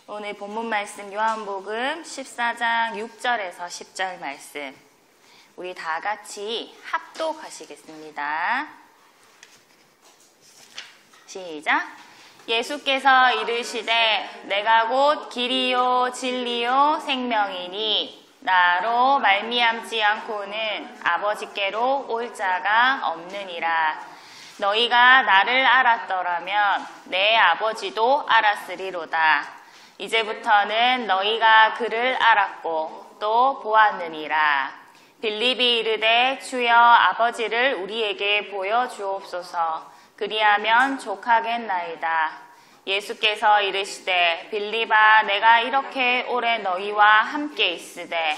오늘 본문 말씀 요한복음 14장 6절에서 10절 말씀 우리 다 같이 합독하시겠습니다. 시작. 예수께서 이르시되 내가 곧 길이요 진리요 생명이니 나로 말미암지 않고는 아버지께로 올 자가 없느니라. 너희가 나를 알았더라면 내 아버지도 알았으리로다. 이제부터는 너희가 그를 알았고 또 보았느니라. 빌립이 이르되 주여 아버지를 우리에게 보여주옵소서. 그리하면 족하겠나이다. 예수께서 이르시되 빌립아 내가 이렇게 오래 너희와 함께 있으되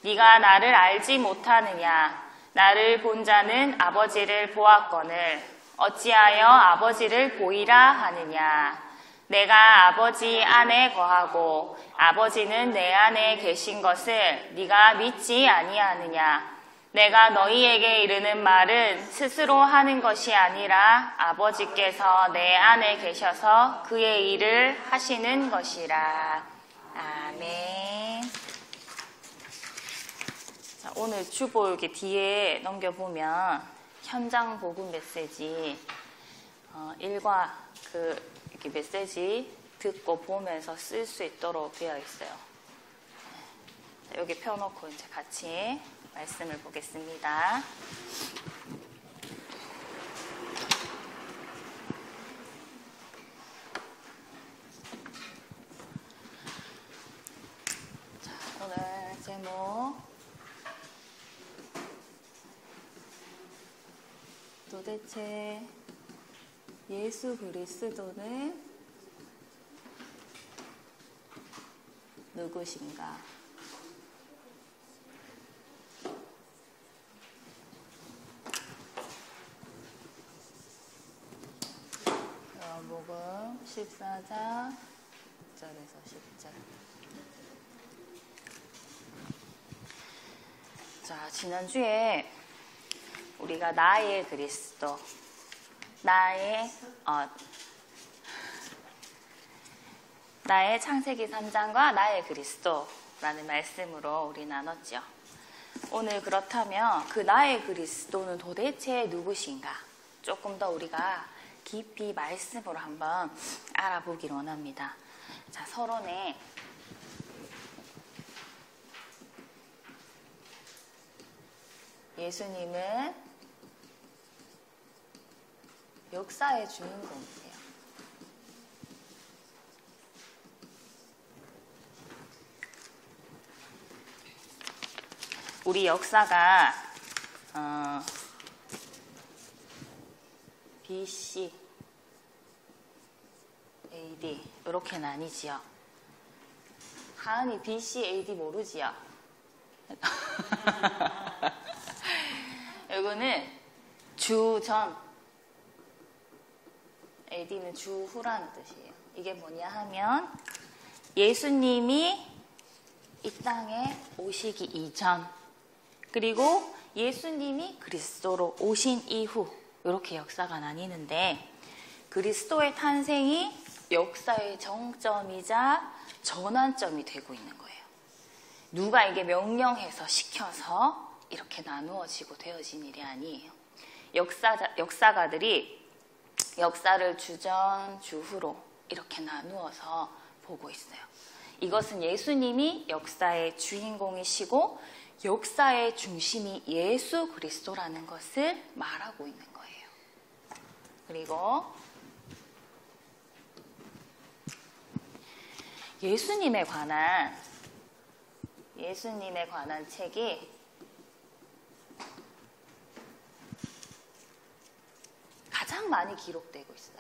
네가 나를 알지 못하느냐. 나를 본 자는 아버지를 보았거늘 어찌하여 아버지를 보이라 하느냐. 내가 아버지 안에 거하고 아버지는 내 안에 계신 것을 네가 믿지 아니하느냐. 내가 너희에게 이르는 말은 스스로 하는 것이 아니라 아버지께서 내 안에 계셔서 그의 일을 하시는 것이라. 아멘. 자, 오늘 주보 여기 뒤에 넘겨보면 현장 복음 메시지 일과 이렇게 메시지 듣고 보면서 쓸 수 있도록 되어 있어요. 자, 여기 펴놓고 이제 같이 말씀을 보겠습니다. 자, 오늘 제목 도대체 예수 그리스도는 누구신가? 요한복음 14장 6절에서 10절. 자, 지난주에 우리가 나의 그리스도, 나의 창세기 3장과 나의 그리스도라는 말씀으로 우리 나눴죠. 오늘 그렇다면 그 나의 그리스도는 도대체 누구신가? 조금 더 우리가 깊이 말씀으로 한번 알아보길 원합니다. 자, 서론에 예수님은 역사의 주인공이세요. 우리 역사가 BC, AD 이렇게 나뉘지요. 하은이 BC, AD 모르지요? 이거는 주전, AD는 주후라는 뜻이에요. 이게 뭐냐 하면 예수님이 이 땅에 오시기 이전 그리고 예수님이 그리스도로 오신 이후 이렇게 역사가 나뉘는데 그리스도의 탄생이 역사의 정점이자 전환점이 되고 있는 거예요. 누가 이게 명령해서 시켜서 이렇게 나누어지고 되어진 일이 아니에요. 역사가들이 역사를 주전, 주후로 이렇게 나누어서 보고 있어요. 이것은 예수님이 역사의 주인공이시고 역사의 중심이 예수 그리스도라는 것을 말하고 있는 거예요. 그리고 예수님에 관한 책이 가장 많이 기록되고 있어요.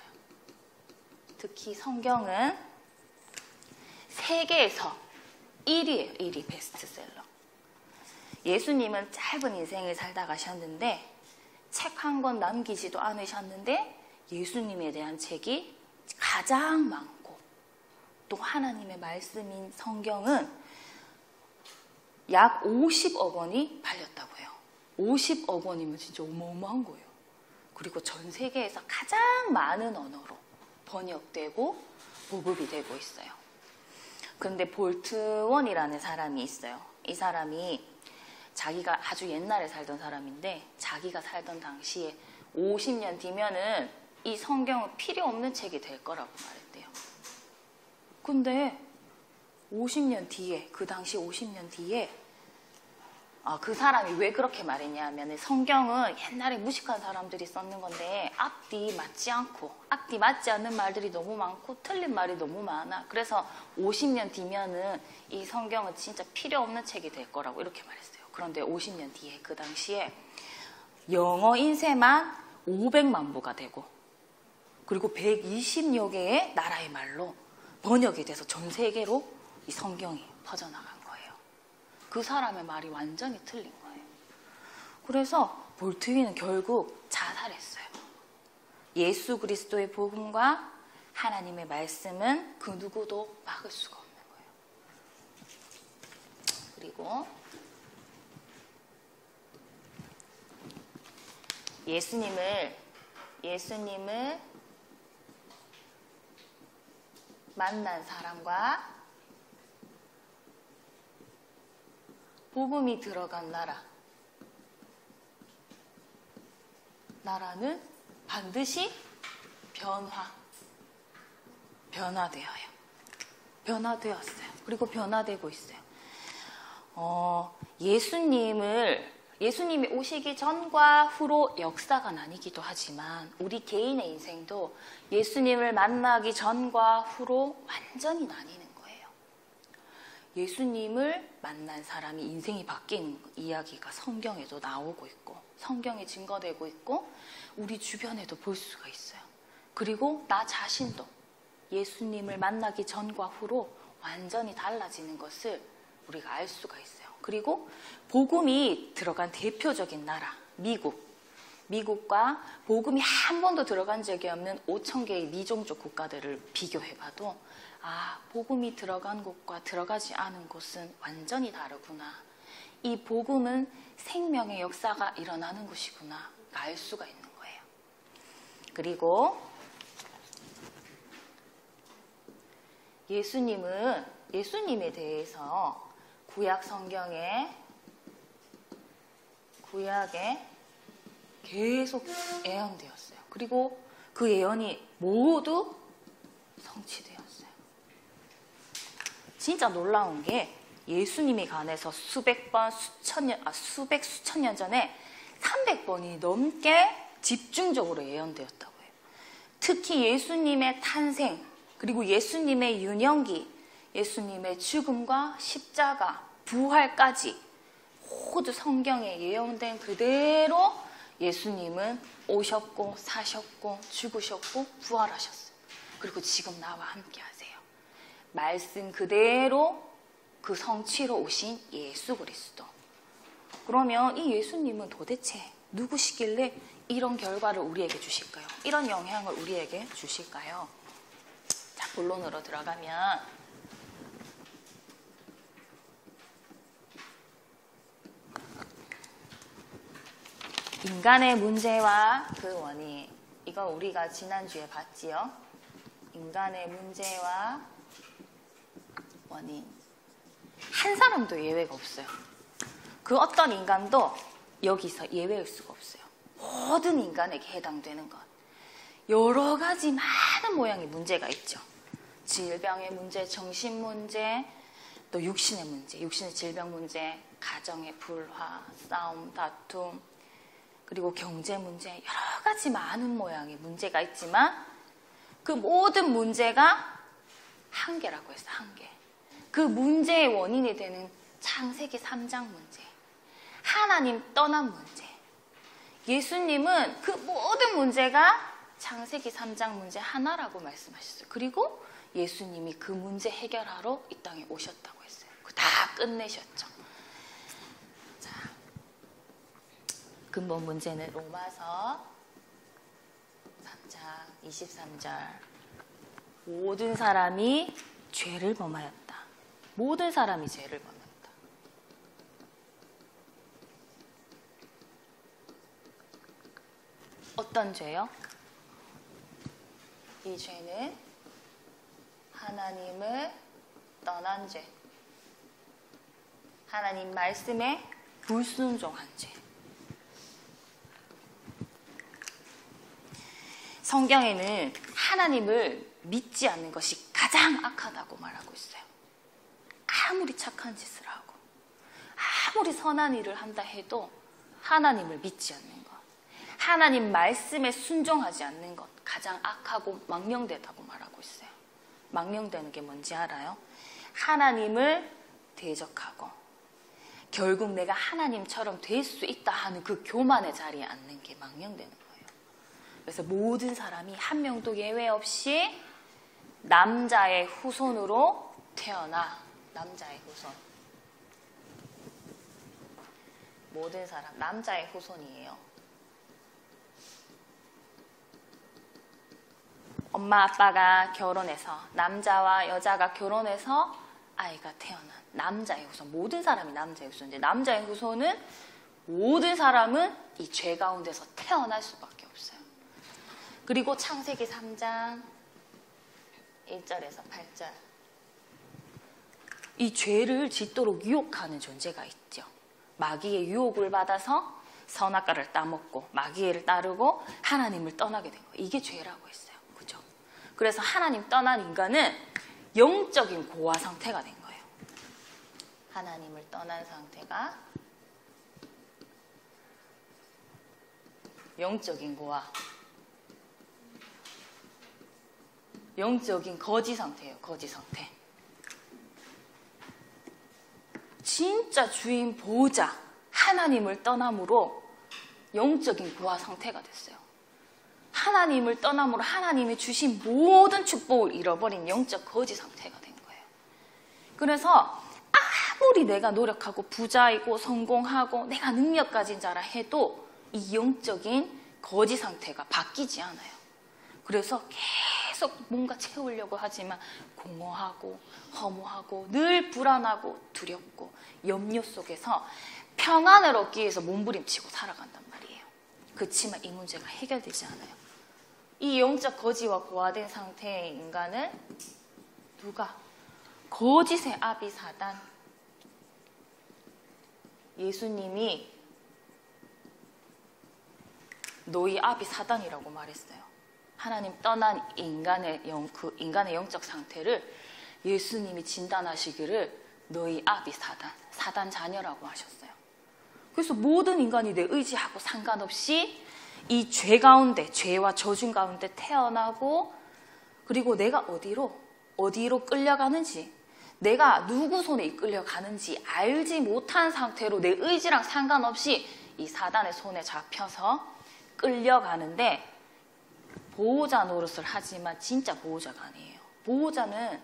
특히 성경은 세계에서 1위예요. 1위 베스트셀러. 예수님은 짧은 인생을 살다 가셨는데 책 한 권 남기지도 않으셨는데 예수님에 대한 책이 가장 많고 또 하나님의 말씀인 성경은 약 50억 원이 팔렸다고 해요. 50억 원이면 진짜 어마어마한 거예요. 그리고 전 세계에서 가장 많은 언어로 번역되고 보급이 되고 있어요. 그런데 볼트원이라는 사람이 있어요. 이 사람이 자기가 아주 옛날에 살던 사람인데 자기가 살던 당시에 50년 뒤면은 이 성경은 필요 없는 책이 될 거라고 말했대요. 근데 50년 뒤에, 그 당시 50년 뒤에 그 사람이 왜 그렇게 말했냐 하면 성경은 옛날에 무식한 사람들이 썼는 건데 앞뒤 맞지 않는 말들이 너무 많고 틀린 말이 너무 많아. 그래서 50년 뒤면은 이 성경은 진짜 필요 없는 책이 될 거라고 이렇게 말했어요. 그런데 50년 뒤에 그 당시에 영어 인쇄만 500만 부가 되고 그리고 120여 개의 나라의 말로 번역이 돼서 전 세계로 이 성경이 퍼져나간 거예요. 그 사람의 말이 완전히 틀린 거예요. 그래서 볼트윈은 결국 자살했어요. 예수 그리스도의 복음과 하나님의 말씀은 그 누구도 막을 수가 없는 거예요. 그리고 예수님을 만난 사람과 복음이 들어간 나라는 반드시 변화되었어요. 그리고 변화되고 있어요. 예수님이 오시기 전과 후로 역사가 나뉘기도 하지만 우리 개인의 인생도 예수님을 만나기 전과 후로 완전히 나뉘는 거예요. 예수님을 만난 사람이 인생이 바뀌는 이야기가 성경에도 나오고 있고 성경에 증거되고 있고 우리 주변에도 볼 수가 있어요. 그리고 나 자신도 예수님을 만나기 전과 후로 완전히 달라지는 것을 우리가 알 수가 있어요. 그리고 복음이 들어간 대표적인 나라 미국과 복음이 한 번도 들어간 적이 없는 5,000개의 미종족 국가들을 비교해봐도 복음이 들어간 곳과 들어가지 않은 곳은 완전히 다르구나. 이 복음은 생명의 역사가 일어나는 곳이구나 알 수가 있는 거예요. 그리고 예수님에 대해서 구약에 계속 예언되었어요. 그리고 그 예언이 모두 성취되었어요. 진짜 놀라운 게 예수님에 관해서 수천 년 전에 300번이 넘게 집중적으로 예언되었다고 해요. 특히 예수님의 탄생, 그리고 예수님의 유년기, 예수님의 죽음과 십자가, 부활까지 모두 성경에 예언된 그대로 예수님은 오셨고 사셨고 죽으셨고 부활하셨어요. 그리고 지금 나와 함께 하세요. 말씀 그대로 그 성취로 오신 예수 그리스도. 그러면 이 예수님은 도대체 누구시길래 이런 결과를 우리에게 주실까요? 이런 영향을 우리에게 주실까요? 자, 본론으로 들어가면 인간의 문제와 그 원인, 이거 우리가 지난주에 봤지요. 인간의 문제와 원인. 한 사람도 예외가 없어요. 그 어떤 인간도 여기서 예외일 수가 없어요. 모든 인간에게 해당되는 것. 여러 가지 많은 모양의 문제가 있죠. 질병의 문제, 정신 문제, 또 육신의 문제, 육신의 질병 문제, 가정의 불화, 싸움, 다툼, 그리고 경제 문제, 여러 가지 많은 모양의 문제가 있지만 그 모든 문제가 한계라고 했어요. 한계. 그 문제의 원인이 되는 창세기 3장 문제, 하나님 떠난 문제. 예수님은 그 모든 문제가 창세기 3장 문제 하나라고 말씀하셨어요. 그리고 예수님이 그 문제 해결하러 이 땅에 오셨다고 했어요. 다 끝내셨죠. 자, 근본 문제는 로마서 3장 23절. 모든 사람이 죄를 범하였다. 모든 사람이 죄를 범했다. 어떤 죄요? 이 죄는 하나님을 떠난 죄. 하나님 말씀에 불순종한 죄. 성경에는 하나님을 믿지 않는 것이 가장 악하다고 말하고 있어요. 아무리 착한 짓을 하고 아무리 선한 일을 한다 해도 하나님을 믿지 않는 것, 하나님 말씀에 순종하지 않는 것 가장 악하고 망령되다고 말하고 있어요. 망령되는 게 뭔지 알아요? 하나님을 대적하고 결국 내가 하나님처럼 될 수 있다 하는 그 교만의 자리에 앉는 게 망령되는 거예요. 그래서 모든 사람이 한 명도 예외 없이 남자의 후손으로 태어나. 남자의 후손. 모든 사람 남자의 후손이에요. 엄마 아빠가 결혼해서, 남자와 여자가 결혼해서 아이가 태어난 남자의 후손. 모든 사람이 남자의 후손인데, 남자의 후손은 모든 사람은 이 죄 가운데서 태어날 수밖에 없어요. 그리고 창세기 3장 1절에서 8절, 이 죄를 짓도록 유혹하는 존재가 있죠. 마귀의 유혹을 받아서 선악과를 따먹고 마귀를 따르고 하나님을 떠나게 된 거예요. 이게 죄라고 했어요. 그죠? 그래서 하나님 떠난 인간은 영적인 고아 상태가 된 거예요. 하나님을 떠난 상태가 영적인 고아, 영적인 거지 상태예요. 거지 상태. 진짜 주인 보호자 하나님을 떠남으로 영적인 고아 상태가 됐어요. 하나님을 떠남으로 하나님이 주신 모든 축복을 잃어버린 영적 거지 상태가 된 거예요. 그래서 아무리 내가 노력하고 부자이고 성공하고 내가 능력 가진 자라 해도 이 영적인 거지 상태가 바뀌지 않아요. 그래서 계속 뭔가 채우려고 하지만 공허하고 허무하고 늘 불안하고 두렵고 염려 속에서 평안을 얻기 위해서 몸부림치고 살아간단 말이에요. 그렇지만 이 문제가 해결되지 않아요. 이 영적 거지와 고아된 상태의 인간은 누가? 거짓의 아비 사단. 예수님이 너희 아비 사단이라고 말했어요. 하나님 떠난 인간의 영적 상태를 예수님이 진단하시기를 너희 아비 사단, 사단 자녀라고 하셨어요. 그래서 모든 인간이 내 의지하고 상관없이 이 죄 가운데, 죄와 저주 가운데 태어나고, 그리고 내가 어디로 끌려가는지, 내가 누구 손에 이끌려가는지 알지 못한 상태로 내 의지랑 상관없이 이 사단의 손에 잡혀서 끌려가는데, 보호자 노릇을 하지만 진짜 보호자가 아니에요. 보호자는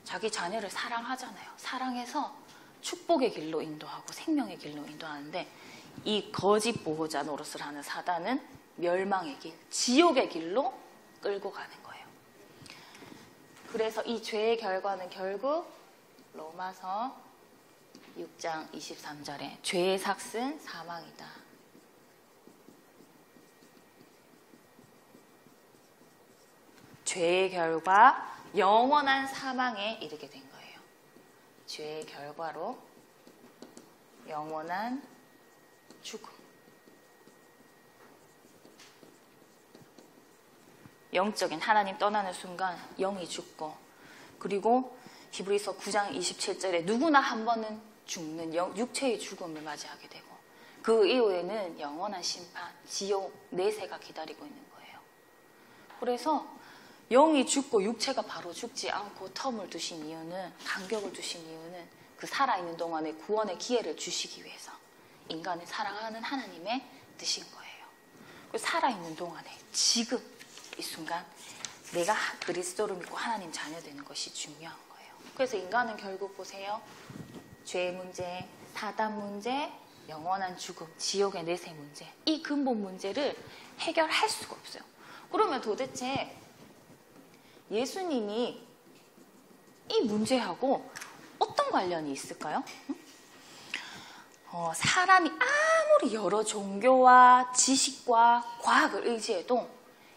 자기 자녀를 사랑하잖아요. 사랑해서 축복의 길로 인도하고 생명의 길로 인도하는데, 이 거짓 보호자 노릇을 하는 사단은 멸망의 길, 지옥의 길로 끌고 가는 거예요. 그래서 이 죄의 결과는 결국 로마서 6장 23절에 죄의 삭은 사망이다. 죄의 결과 영원한 사망에 이르게 된 거예요. 죄의 결과로 영원한 죽음. 영적인 하나님 떠나는 순간 영이 죽고, 그리고 히브리서 9장 27절에 누구나 한 번은 죽는 육체의 죽음을 맞이하게 되고, 그 이후에는 영원한 심판, 지옥, 내세가 기다리고 있는 거예요. 그래서 영이 죽고 육체가 바로 죽지 않고 텀을 두신 이유는, 간격을 두신 이유는 그 살아있는 동안에 구원의 기회를 주시기 위해서 인간을 사랑하는 하나님의 뜻인 거예요. 그 살아있는 동안에 지금 이 순간 내가 그리스도를 믿고 하나님 자녀 되는 것이 중요한 거예요. 그래서 인간은 결국 보세요. 죄의 문제, 사단 문제, 영원한 죽음, 지옥의 내세 문제, 이 근본 문제를 해결할 수가 없어요. 그러면 도대체 예수님이 이 문제하고 어떤 관련이 있을까요? 사람이 아무리 여러 종교와 지식과 과학을 의지해도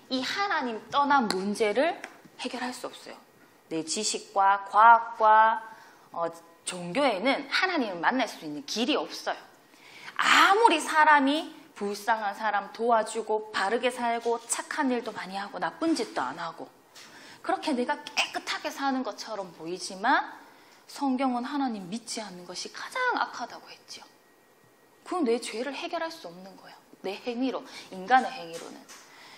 이 하나님 떠난 문제를 해결할 수 없어요. 내 지식과 과학과 종교에는 하나님을 만날 수 있는 길이 없어요. 아무리 사람이 불쌍한 사람 도와주고 바르게 살고 착한 일도 많이 하고 나쁜 짓도 안 하고 그렇게 내가 깨끗하게 사는 것처럼 보이지만 성경은 하나님 믿지 않는 것이 가장 악하다고 했죠. 그건 내 죄를 해결할 수 없는 거예요. 내 행위로, 인간의 행위로는.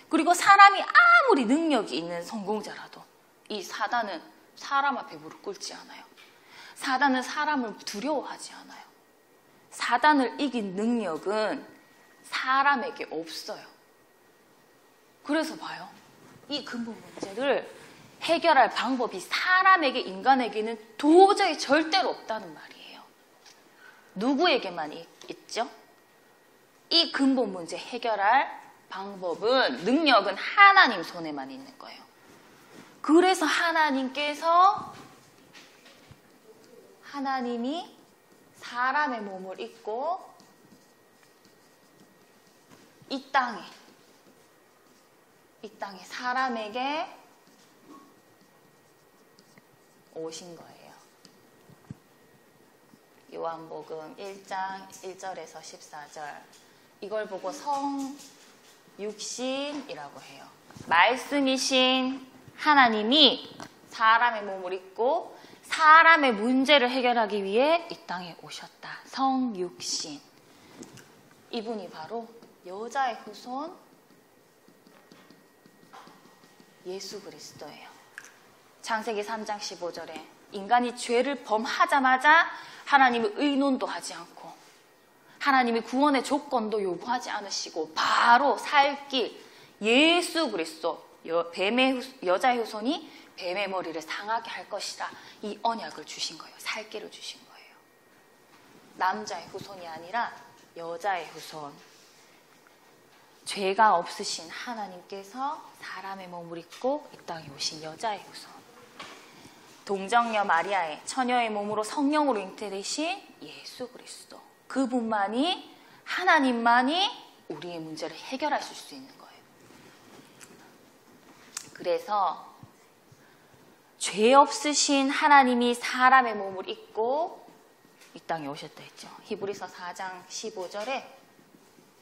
그리고 사람이 아무리 능력이 있는 성공자라도 이 사단은 사람 앞에 무릎 꿇지 않아요. 사단은 사람을 두려워하지 않아요. 사단을 이긴 능력은 사람에게 없어요. 그래서 봐요. 이 근본 문제를 해결할 방법이 사람에게, 인간에게는 도저히 절대로 없다는 말이에요. 누구에게만 있죠? 이 근본 문제 해결할 방법은, 능력은 하나님 손에만 있는 거예요. 그래서 하나님이 사람의 몸을 입고 이 땅에 사람에게 오신 거예요. 요한복음 1장 1절에서 14절. 이걸 보고 성육신이라고 해요. 말씀이신 하나님이 사람의 몸을 입고 사람의 문제를 해결하기 위해 이 땅에 오셨다. 성육신. 이분이 바로 여자의 후손 예수 그리스도예요. 창세기 3장 15절에 인간이 죄를 범하자마자 하나님의 의논도 하지 않고 하나님이 구원의 조건도 요구하지 않으시고 바로 살 길 예수 그리스도 여자의 후손이 뱀의 머리를 상하게 할 것이라 이 언약을 주신 거예요. 살 길을 주신 거예요. 남자의 후손이 아니라 여자의 후손. 죄가 없으신 하나님께서 사람의 몸을 입고 이 땅에 오신 여자의 후손. 동정녀 마리아의 처녀의 몸으로 성령으로 잉태되신 예수 그리스도. 그분만이, 하나님만이 우리의 문제를 해결하실 수 있는 거예요. 그래서 죄 없으신 하나님이 사람의 몸을 입고 이 땅에 오셨다 했죠. 히브리서 4장 15절에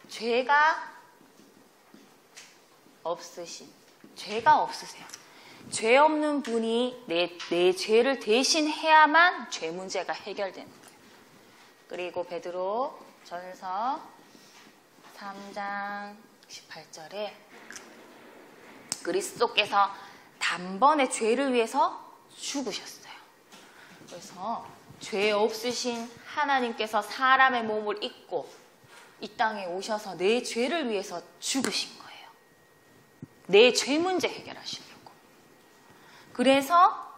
죄가 없으세요. 죄 없는 분이 내 죄를 대신해야만 죄 문제가 해결되는 거예요. 그리고 베드로 전서 3장 18절에 그리스도께서 단번에 죄를 위해서 죽으셨어요. 그래서 죄 없으신 하나님께서 사람의 몸을 입고 이 땅에 오셔서 내 죄를 위해서 죽으신 거예요. 내 죄 문제 해결하시려고. 그래서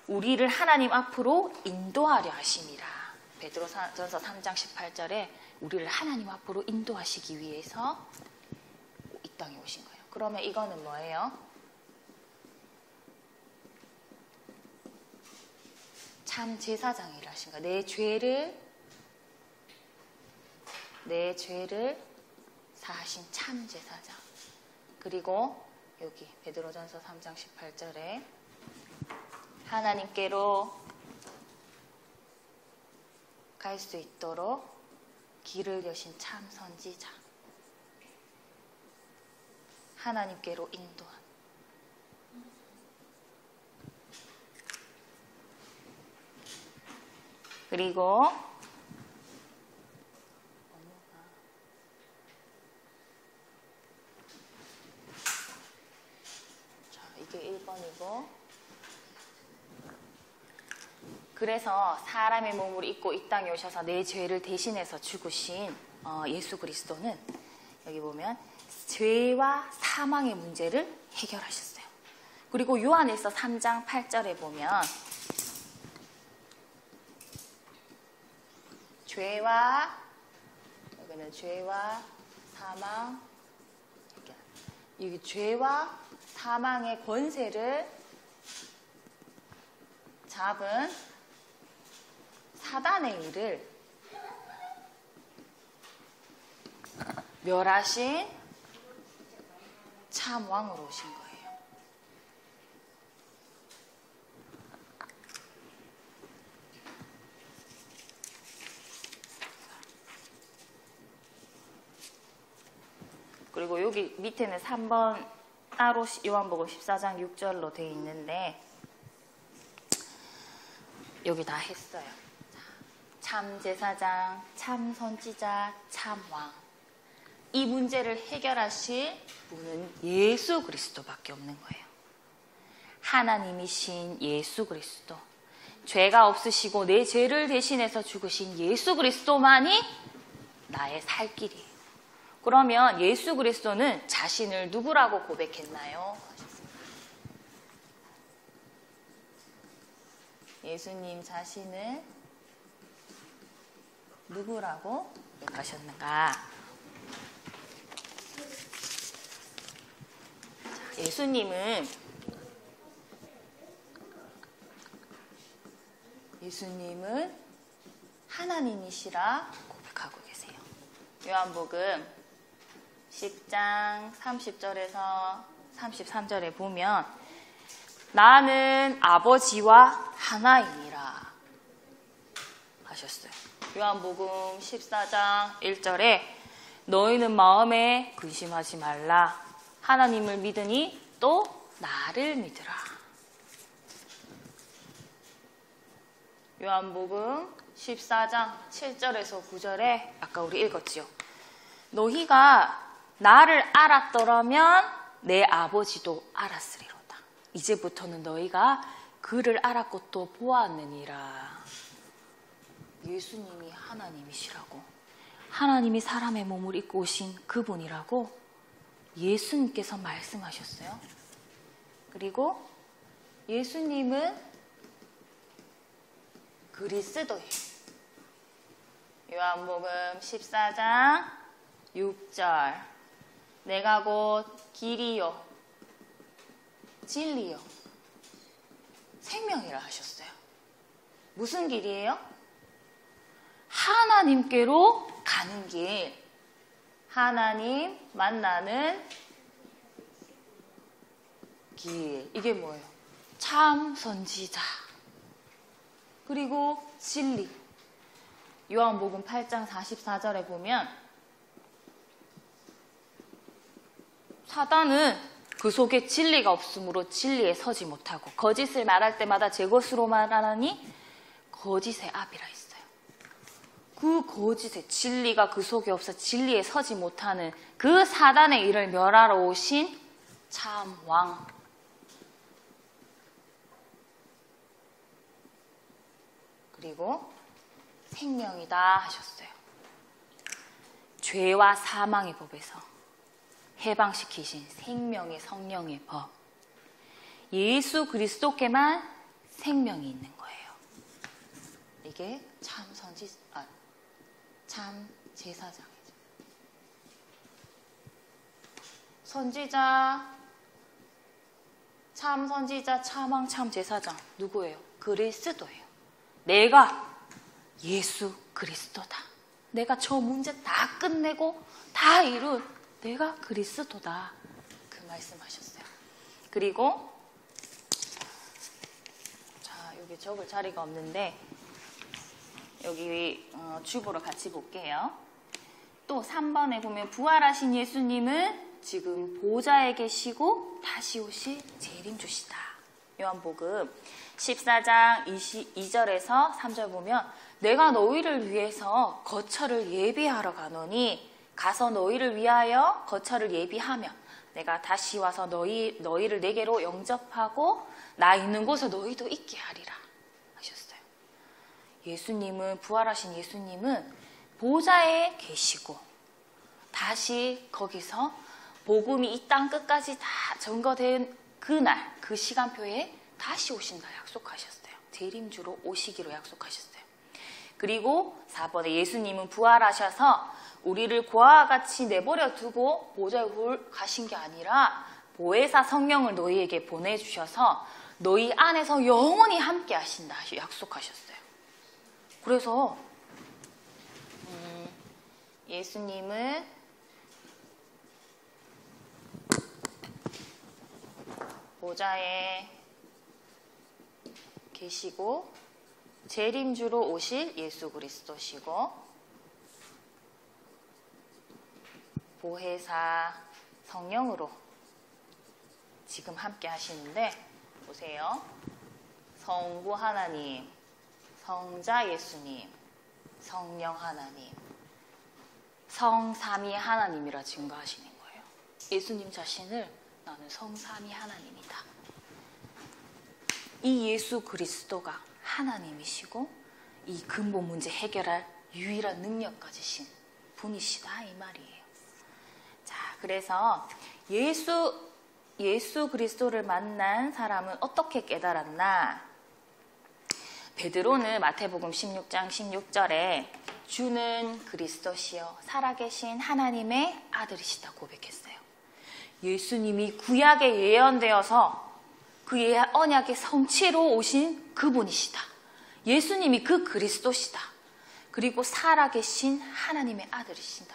우리를 하나님 앞으로 인도하려 하심이라. 베드로전서 3장 18절에 우리를 하나님 앞으로 인도하시기 위해서 이 땅에 오신 거예요. 그러면 이거는 뭐예요? 참 제사장이 일하신 거예요. 내 죄를 사하신 참 제사장. 그리고 여기 베드로전서 3장 18절에 하나님께로 갈 수 있도록 길을 여신 참 선지자. 하나님께로 인도한. 그리고 이게 1번이고 그래서 사람의 몸을 입고 이 땅에 오셔서 내 죄를 대신해서 죽으신 예수 그리스도는 여기 보면 죄와 사망의 문제를 해결하셨어요. 그리고 요한일서 3장 8절에 보면 여기는 죄와 사망, 여기 죄와 사망의 권세를 잡은 사단의 일을 멸하신 참 왕으로 오신 거예요. 여기 밑에는 3번 따로 요한복음 14장 6절로 되어 있는데 여기 다 했어요. 참 제사장, 참 선지자, 참 왕. 이 문제를 해결하실 분은 예수 그리스도밖에 없는 거예요. 하나님이신 예수 그리스도. 죄가 없으시고 내 죄를 대신해서 죽으신 예수 그리스도만이 나의 살 길이에요. 그러면 예수 그리스도는 자신을 누구라고 고백했나요? 예수님 자신을 누구라고 고백하셨는가? 예수님은 하나님이시라 고백하고 계세요. 요한복음 10장 30절에서 33절에 보면 나는 아버지와 하나이니라 하셨어요. 요한복음 14장 1절에 너희는 마음에 근심하지 말라. 하나님을 믿으니 또 나를 믿으라. 요한복음 14장 7절에서 9절에 아까 우리 읽었지요. 너희가 나를 알았더라면 내 아버지도 알았으리로다. 이제부터는 너희가 그를 알았고 또 보았느니라. 예수님이 하나님이시라고, 하나님이 사람의 몸을 입고 오신 그분이라고 예수님께서 말씀하셨어요. 그리고 예수님은 그리스도예요. 요한복음 14장 6절 내가 곧 길이요 진리요 생명이라 하셨어요. 무슨 길이에요? 하나님께로 가는 길, 하나님 만나는 길. 이게 뭐예요? 참 선지자 그리고 진리. 요한복음 8장 44절에 보면 사단은 그 속에 진리가 없으므로 진리에 서지 못하고 거짓을 말할 때마다 제 것으로 말하니 거짓의 아비라 있어요. 그 거짓의 진리가 그 속에 없어 진리에 서지 못하는 그 사단의 일을 멸하러 오신 참 왕. 그리고 생명이다 하셨어요. 죄와 사망의 법에서 해방시키신 생명의 성령의 법. 예수 그리스도께만 생명이 있는 거예요. 이게 참 제사장이죠. 선지자, 참 선지자, 참왕, 참 제사장 누구예요? 그리스도예요. 내가 예수 그리스도다. 내가 저 문제 다 끝내고 다 이룬 내가 그리스도다. 그 말씀하셨어요. 그리고 자, 여기 적을 자리가 없는데 여기 주보로 같이 볼게요. 또 3번에 보면 부활하신 예수님은 지금 보좌에 계시고 다시 오실 재림주시다. 요한복음 14장 22절에서 3절 보면 내가 너희를 위해서 거처를 예비하러 가노니 가서 너희를 위하여 거처를 예비하며 내가 다시 와서 너희를 내게로 영접하고 나 있는 곳에 너희도 있게 하리라 하셨어요. 예수님은 부활하신 예수님은 보좌에 계시고 다시 거기서 복음이 이 땅 끝까지 다 전거된 그날 그 시간표에 다시 오신다 약속하셨어요. 재림주로 오시기로 약속하셨어요. 그리고 4번에 예수님은 부활하셔서 우리를 고아와 같이 내버려 두고 보좌에 가신 게 아니라 보혜사 성령을 너희에게 보내주셔서 너희 안에서 영원히 함께 하신다 약속하셨어요. 그래서 예수님은 보좌에 계시고 재림주로 오실 예수 그리스도시고 보혜사 성령으로 지금 함께 하시는데 보세요. 성부 하나님, 성자 예수님, 성령 하나님, 성삼위 하나님이라 증거하시는 거예요. 예수님 자신을 나는 성삼위 하나님이다. 이 예수 그리스도가 하나님이시고 이 근본 문제 해결할 유일한 능력 가지신 분이시다 이 말이에요. 자, 그래서 예수 그리스도를 만난 사람은 어떻게 깨달았나? 베드로는 마태복음 16장 16절에 주는 그리스도시요 살아계신 하나님의 아들이시다 고백했어요. 예수님이 구약에 예언되어서 그 언약의 성취로 오신 그분이시다. 예수님이 그 그리스도시다. 그리고 살아계신 하나님의 아들이시다.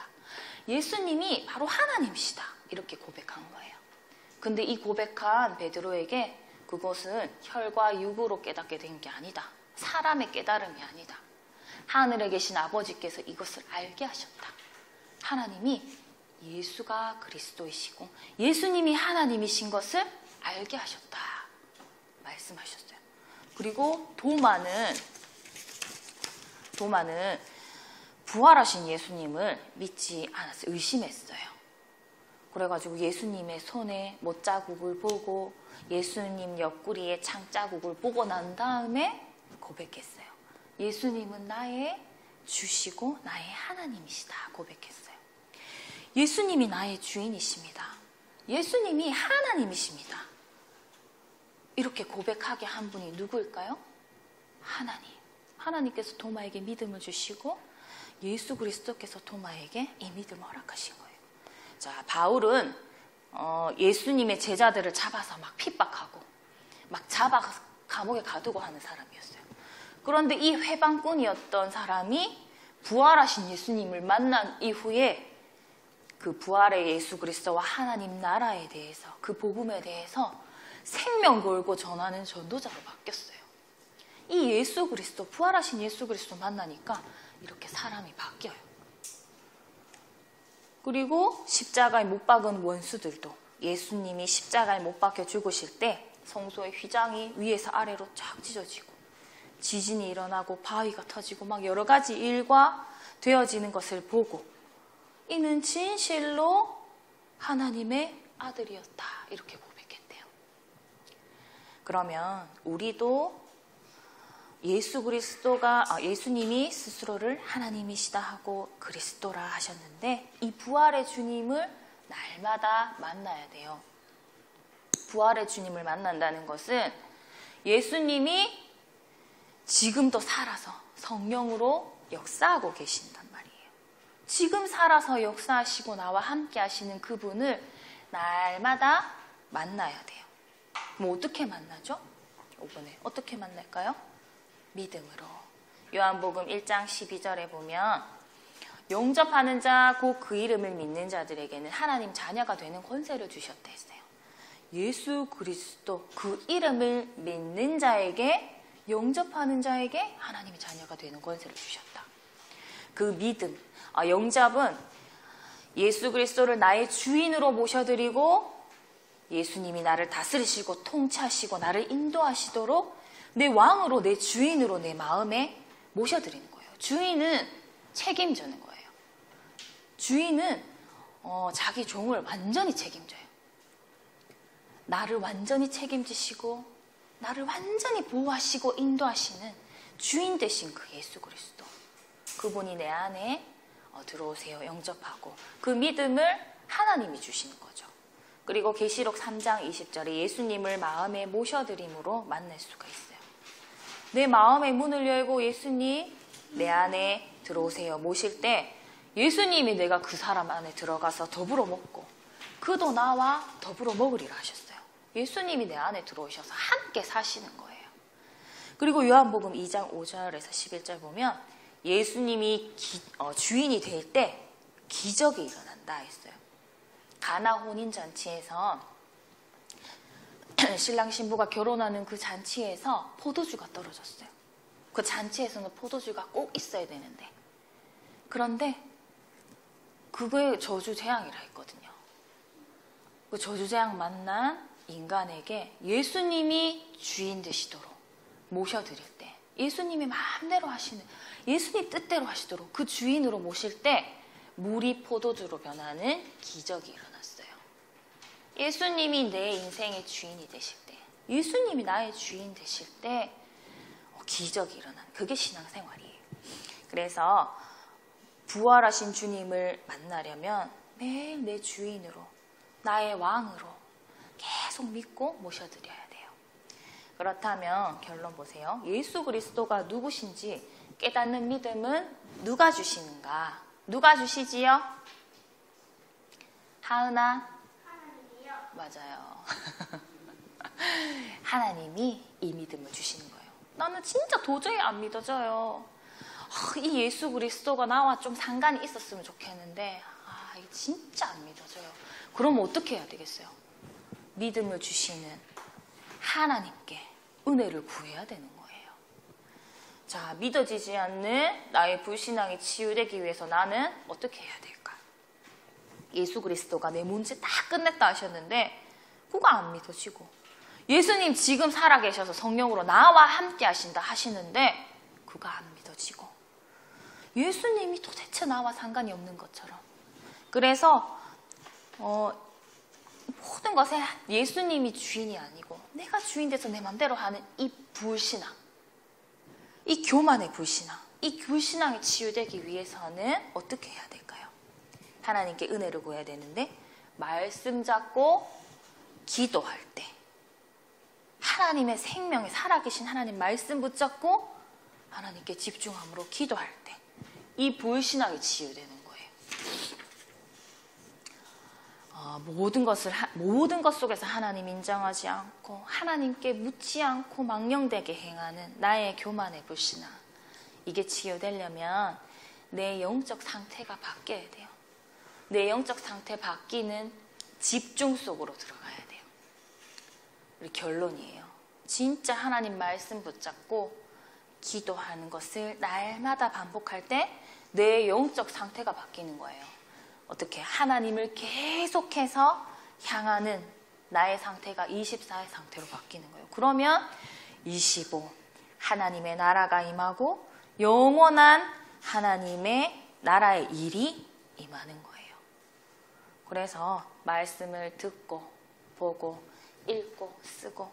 예수님이 바로 하나님이시다. 이렇게 고백한 거예요. 근데 이 고백한 베드로에게 그것은 혈과 육으로 깨닫게 된 게 아니다. 사람의 깨달음이 아니다. 하늘에 계신 아버지께서 이것을 알게 하셨다. 하나님이 예수가 그리스도이시고 예수님이 하나님이신 것을 알게 하셨다. 말씀하셨어요. 그리고 도마는 부활하신 예수님을 믿지 않았어요. 의심했어요. 그래가지고 예수님의 손에 못자국을 보고 예수님 옆구리에 창자국을 보고 난 다음에 고백했어요. 예수님은 나의 주시고 나의 하나님이시다 고백했어요. 예수님이 나의 주인이십니다. 예수님이 하나님이십니다. 이렇게 고백하게 한 분이 누구일까요? 하나님. 하나님께서 도마에게 믿음을 주시고 예수 그리스도께서 도마에게 이 믿음을 허락하신 거예요. 자, 바울은 예수님의 제자들을 잡아서 막 핍박하고 막 잡아 감옥에 가두고 하는 사람이었어요. 그런데 이 회방꾼이었던 사람이 부활하신 예수님을 만난 이후에 그 부활의 예수 그리스도와 하나님 나라에 대해서 그 복음에 대해서 생명 걸고 전하는 전도자로 바뀌었어요. 이 예수 그리스도, 부활하신 예수 그리스도 만나니까 이렇게 사람이 바뀌어요. 그리고 십자가에 못 박은 원수들도 예수님이 십자가에 못 박혀 죽으실 때 성소의 휘장이 위에서 아래로 쫙 찢어지고 지진이 일어나고 바위가 터지고 막 여러 가지 일과 되어지는 것을 보고 이는 진실로 하나님의 아들이었다 이렇게 고백했대요. 그러면 우리도 예수님이 스스로를 하나님이시다 하고 그리스도라 하셨는데 이 부활의 주님을 날마다 만나야 돼요. 부활의 주님을 만난다는 것은 예수님이 지금도 살아서 성령으로 역사하고 계신단 말이에요. 지금 살아서 역사하시고 나와 함께 하시는 그분을 날마다 만나야 돼요. 뭐 어떻게 만나죠? 이번에 어떻게 만날까요? 믿음으로. 요한복음 1장 12절에 보면 영접하는 자 곧 그 이름을 믿는 자들에게는 하나님 자녀가 되는 권세를 주셨다 했어요. 예수 그리스도 그 이름을 믿는 자에게 영접하는 자에게 하나님의 자녀가 되는 권세를 주셨다. 그 믿음, 영접은 예수 그리스도를 나의 주인으로 모셔드리고 예수님이 나를 다스리시고 통치하시고 나를 인도하시도록 내 왕으로 내 주인으로 내 마음에 모셔드리는 거예요. 주인은 책임지는 거예요. 주인은 자기 종을 완전히 책임져요. 나를 완전히 책임지시고 나를 완전히 보호하시고 인도하시는 주인 되신 그 예수 그리스도. 그분이 내 안에 들어오세요. 영접하고 그 믿음을 하나님이 주시는 거죠. 그리고 계시록 3장 20절에 예수님을 마음에 모셔드림으로 만날 수가 있어요. 내 마음의 문을 열고 예수님 내 안에 들어오세요. 모실 때 예수님이 내가 그 사람 안에 들어가서 더불어 먹고 그도 나와 더불어 먹으리라 하셨어요. 예수님이 내 안에 들어오셔서 함께 사시는 거예요. 그리고 요한복음 2장 5절에서 11절 보면 예수님이 주인이 될 때 기적이 일어난다 했어요. 가나 혼인잔치에서 신랑 신부가 결혼하는 그 잔치에서 포도주가 떨어졌어요. 그 잔치에서는 포도주가 꼭 있어야 되는데 그런데 그거에 저주 재앙이라 했거든요. 그 저주재앙 만난 인간에게 예수님이 주인 되시도록 모셔드릴 때, 예수님이 마음대로 하시는, 예수님 뜻대로 하시도록 그 주인으로 모실 때 물이 포도주로 변하는 기적이 일어났어요. 예수님이 내 인생의 주인이 되실 때, 예수님이 나의 주인 되실 때 기적이 일어나는, 그게 신앙생활이에요. 그래서 부활하신 주님을 만나려면 매일 내 주인으로, 나의 왕으로 계속 믿고 모셔드려야 돼요. 그렇다면 결론 보세요. 예수 그리스도가 누구신지 깨닫는 믿음은 누가 주시는가? 누가 주시지요? 하은아? 하나님이요. 맞아요. 하나님이 이 믿음을 주시는 거예요. 나는 진짜 도저히 안 믿어져요. 이 예수 그리스도가 나와 좀 상관이 있었으면 좋겠는데 이게 진짜 안 믿어져요. 그럼 어떻게 해야 되겠어요? 믿음을 주시는 하나님께 은혜를 구해야 되는 거예요. 자, 믿어지지 않는 나의 불신앙이 치유되기 위해서 나는 어떻게 해야 될까? 예수 그리스도가 내 문제 다 끝냈다 하셨는데 그가 안 믿어지고, 예수님 지금 살아계셔서 성령으로 나와 함께 하신다 하시는데 그가 안 믿어지고, 예수님이 도대체 나와 상관이 없는 것처럼, 그래서 모든 것에 예수님이 주인이 아니고 내가 주인 돼서 내 맘대로 하는 이 불신앙, 이 교만의 불신앙, 이 불신앙이 치유되기 위해서는 어떻게 해야 될까요? 하나님께 은혜를 구해야 되는데 말씀 잡고 기도할 때, 하나님의 생명에 살아계신 하나님 말씀 붙잡고 하나님께 집중함으로 기도할 때 이 불신앙이 치유되는 거예요. 모든 것 속에서 하나님 인정하지 않고 하나님께 묻지 않고 망령되게 행하는 나의 교만의 불신앙, 이게 치유되려면 내 영적 상태가 바뀌어야 돼요. 내 영적 상태 바뀌는 집중 속으로 들어가야 돼요. 우리 결론이에요. 진짜 하나님 말씀 붙잡고 기도하는 것을 날마다 반복할 때 내 영적 상태가 바뀌는 거예요. 어떻게? 하나님을 계속해서 향하는 나의 상태가 24의 상태로 바뀌는 거예요. 그러면 25, 하나님의 나라가 임하고 영원한 하나님의 나라의 일이 임하는 거예요. 그래서 말씀을 듣고 보고 읽고 쓰고,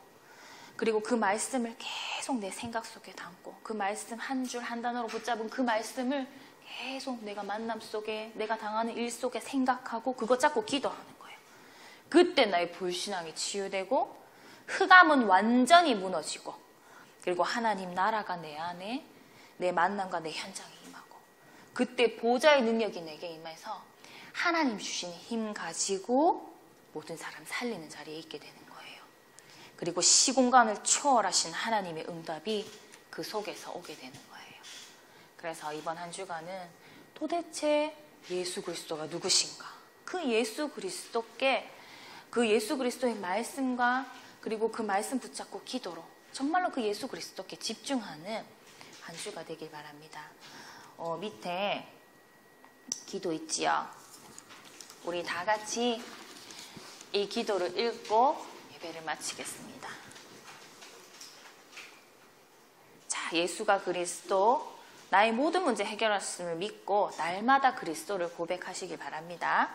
그리고 그 말씀을 계속 내 생각 속에 담고, 그 말씀 한 줄 한 단어로 붙잡은 그 말씀을 계속 내가 만남 속에, 내가 당하는 일 속에 생각하고 그것 잡고 기도하는 거예요. 그때 나의 불신앙이 치유되고 흑암은 완전히 무너지고, 그리고 하나님 나라가 내 안에, 내 만남과 내 현장에 임하고, 그때 보좌의 능력이 내게 임해서 하나님 주시는 힘 가지고 모든 사람 살리는 자리에 있게 되는 거예요. 그리고 시공간을 초월하신 하나님의 응답이 그 속에서 오게 되는 거예요. 그래서 이번 한 주간은 도대체 예수 그리스도가 누구신가? 그 예수 그리스도께, 그 예수 그리스도의 말씀과 그리고 그 말씀 붙잡고 기도로 정말로 그 예수 그리스도께 집중하는 한 주가 되길 바랍니다. 밑에 기도 있지요? 우리 다 같이 이 기도를 읽고 예배를 마치겠습니다. 자, 예수가 그리스도, 나의 모든 문제 해결하셨음을 믿고 날마다 그리스도를 고백하시길 바랍니다.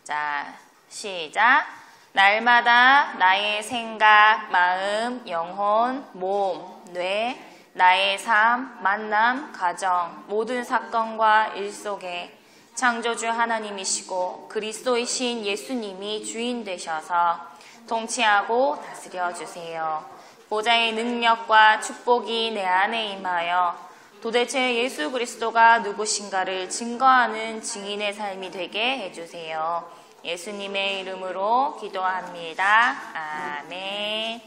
자, 시작. 날마다 나의 생각, 마음, 영혼, 몸, 뇌, 나의 삶, 만남, 가정, 모든 사건과 일 속에 창조주 하나님이시고 그리스도이신 예수님이 주인 되셔서 통치하고 다스려 주세요. 보좌의 능력과 축복이 내 안에 임하여 도대체 예수 그리스도가 누구신가를 증거하는 증인의 삶이 되게 해주세요. 예수님의 이름으로 기도합니다. 아멘.